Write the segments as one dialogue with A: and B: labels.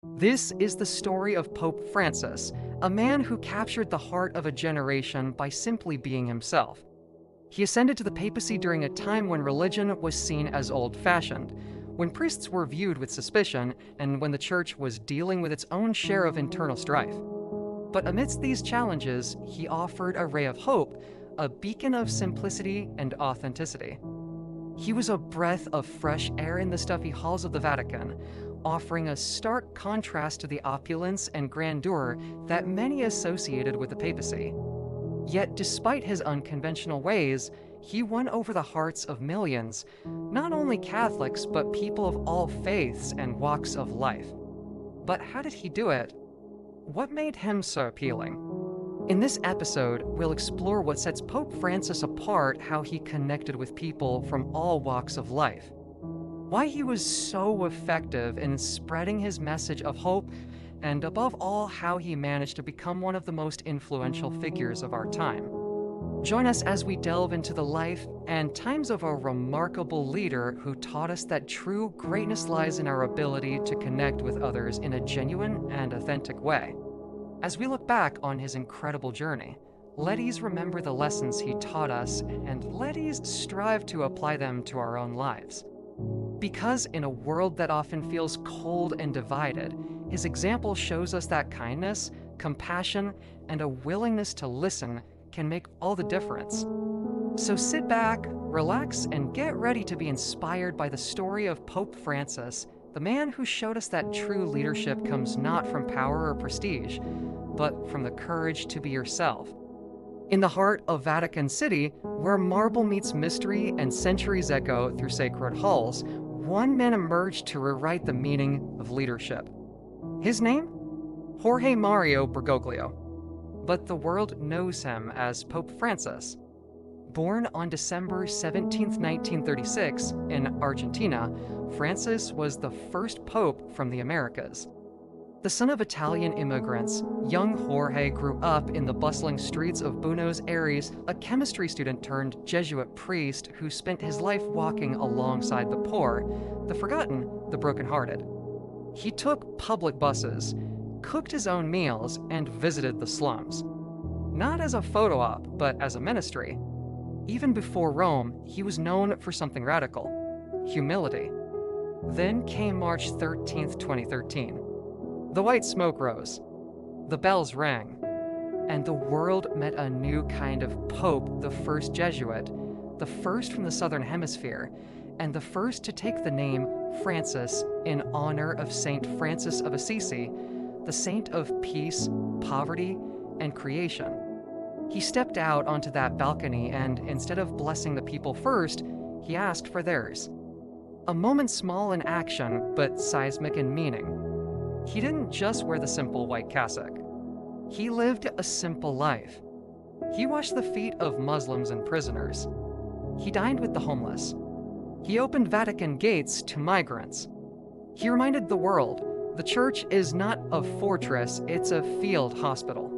A: This is the story of Pope Francis, a man who captured the heart of a generation by simply being himself. He ascended to the papacy during a time when religion was seen as old-fashioned, when priests were viewed with suspicion, and when the church was dealing with its own share of internal strife. But amidst these challenges, he offered a ray of hope, a beacon of simplicity and authenticity. He was a breath of fresh air in the stuffy halls of the Vatican, offering a stark contrast to the opulence and grandeur that many associated with the papacy. Yet, despite his unconventional ways, he won over the hearts of millions, not only Catholics, but people of all faiths and walks of life. But how did he do it? What made him so appealing? In this episode, we'll explore what sets Pope Francis apart, how he connected with people from all walks of life, why he was so effective in spreading his message of hope, and above all, how he managed to become one of the most influential figures of our time. Join us as we delve into the life and times of a remarkable leader who taught us that true greatness lies in our ability to connect with others in a genuine and authentic way. As we look back on his incredible journey, let's remember the lessons he taught us, and let's strive to apply them to our own lives. Because in a world that often feels cold and divided, his example shows us that kindness, compassion, and a willingness to listen can make all the difference. So sit back, relax, and get ready to be inspired by the story of Pope Francis, the man who showed us that true leadership comes not from power or prestige, but from the courage to be yourself. In the heart of Vatican City, where marble meets mystery and centuries echo through sacred halls, one man emerged to rewrite the meaning of leadership. His name? Jorge Mario Bergoglio. But the world knows him as Pope Francis. Born on December 17, 1936, in Argentina, Francis was the first pope from the Americas. The son of Italian immigrants, young Jorge grew up in the bustling streets of Buenos Aires, a chemistry student turned Jesuit priest who spent his life walking alongside the poor, the forgotten, the brokenhearted. He took public buses, cooked his own meals, and visited the slums. Not as a photo op, but as a ministry. Even before Rome, he was known for something radical: humility. Then came March 13th, 2013. The white smoke rose, the bells rang, and the world met a new kind of pope, the first Jesuit, the first from the Southern Hemisphere, and the first to take the name Francis in honor of Saint Francis of Assisi, the saint of peace, poverty, and creation. He stepped out onto that balcony and, instead of blessing the people first, he asked for theirs. A moment small in action, but seismic in meaning. He didn't just wear the simple white cassock. He lived a simple life. He washed the feet of Muslims and prisoners. He dined with the homeless. He opened Vatican gates to migrants. He reminded the world, the church is not a fortress, it's a field hospital.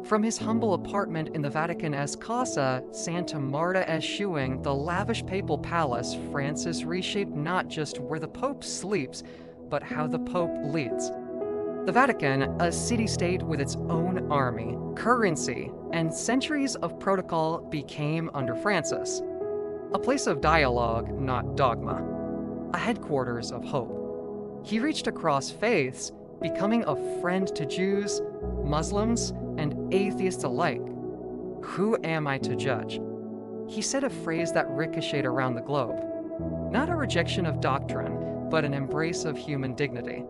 A: From his humble apartment in the Vatican-esque Casa Santa Marta eschewing the lavish papal palace, Francis reshaped not just where the Pope sleeps, but how the Pope leads. The Vatican, a city-state with its own army, currency, and centuries of protocol, became, under Francis, a place of dialogue, not dogma, a headquarters of hope. He reached across faiths, becoming a friend to Jews, Muslims, and atheists alike. Who am I to judge? He said a phrase that ricocheted around the globe. Not a rejection of doctrine, but an embrace of human dignity.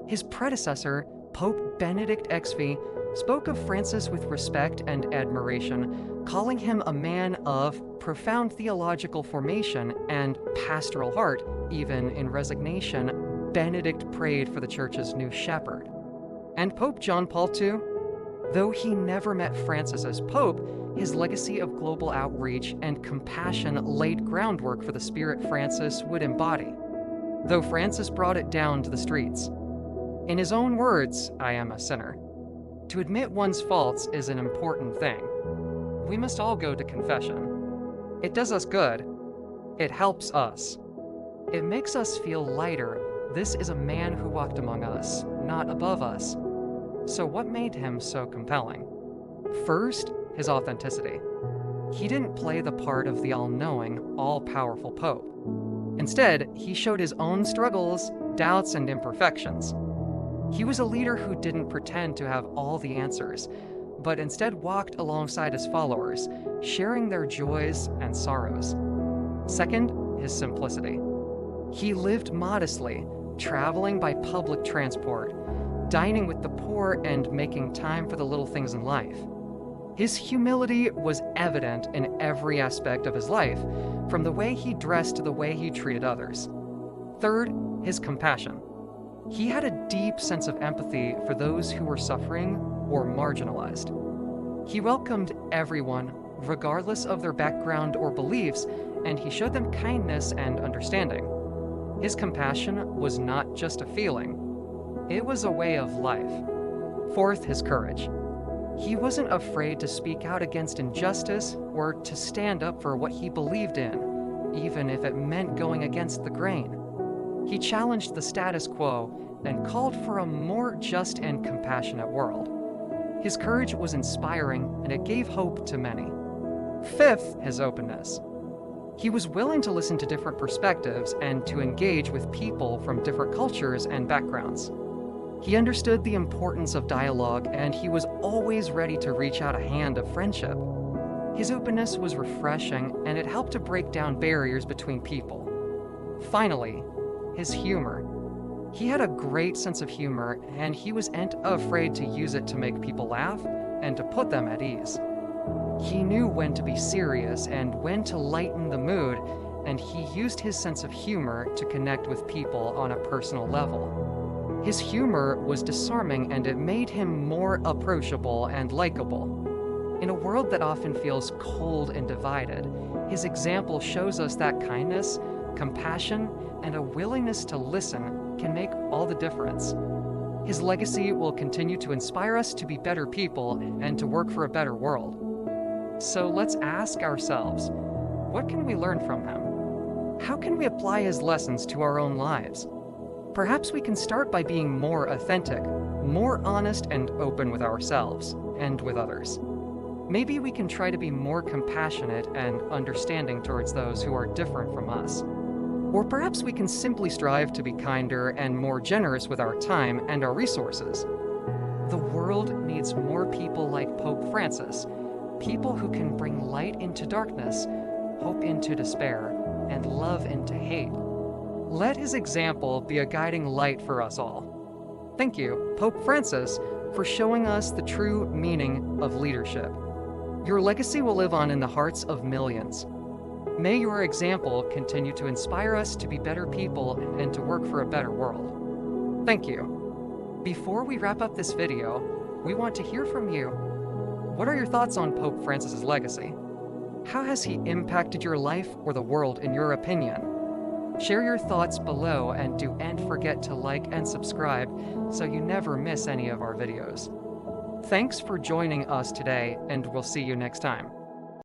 A: His predecessor, Pope Benedict XVI, spoke of Francis with respect and admiration, calling him a man of profound theological formation and pastoral heart. Even in resignation, Benedict prayed for the church's new shepherd. And Pope John Paul II? Though he never met Francis as Pope, his legacy of global outreach and compassion laid groundwork for the spirit Francis would embody. Though Francis brought it down to the streets. In his own words, I am a sinner. To admit one's faults is an important thing. We must all go to confession. It does us good. It helps us. It makes us feel lighter, This is a man who walked among us, not above us. So what made him so compelling? First, his authenticity. He didn't play the part of the all-knowing, all-powerful Pope. Instead, he showed his own struggles, doubts, and imperfections. He was a leader who didn't pretend to have all the answers, but instead walked alongside his followers, sharing their joys and sorrows. Second, his simplicity. He lived modestly, traveling by public transport, dining with the poor, and making time for the little things in life. His humility was evident in every aspect of his life, from the way he dressed to the way he treated others. Third, his compassion. He had a deep sense of empathy for those who were suffering or marginalized. He welcomed everyone, regardless of their background or beliefs, and he showed them kindness and understanding. His compassion was not just a feeling, it was a way of life. Fourth, his courage. He wasn't afraid to speak out against injustice or to stand up for what he believed in, even if it meant going against the grain. He challenged the status quo and called for a more just and compassionate world. His courage was inspiring, and it gave hope to many. Fifth, his openness. He was willing to listen to different perspectives and to engage with people from different cultures and backgrounds. He understood the importance of dialogue, and he was always ready to reach out a hand of friendship. His openness was refreshing, and it helped to break down barriers between people. Finally, his humor. He had a great sense of humor, and he wasn't afraid to use it to make people laugh and to put them at ease. He knew when to be serious and when to lighten the mood, and he used his sense of humor to connect with people on a personal level. His humor was disarming, and it made him more approachable and likable. In a world that often feels cold and divided, his example shows us that kindness, compassion, and a willingness to listen can make all the difference. His legacy will continue to inspire us to be better people and to work for a better world. So let's ask ourselves, what can we learn from him? How can we apply his lessons to our own lives? Perhaps we can start by being more authentic, more honest and open with ourselves and with others. Maybe we can try to be more compassionate and understanding towards those who are different from us. Or perhaps we can simply strive to be kinder and more generous with our time and our resources. The world needs more people like Pope Francis, people who can bring light into darkness, hope into despair, and love into hate. Let his example be a guiding light for us all. Thank you, Pope Francis, for showing us the true meaning of leadership. Your legacy will live on in the hearts of millions. May your example continue to inspire us to be better people and to work for a better world. Thank you. Before we wrap up this video, we want to hear from you. What are your thoughts on Pope Francis's legacy? How has he impacted your life or the world in your opinion? Share your thoughts below, and don't forget to like and subscribe so you never miss any of our videos. Thanks for joining us today, and we'll see you next time.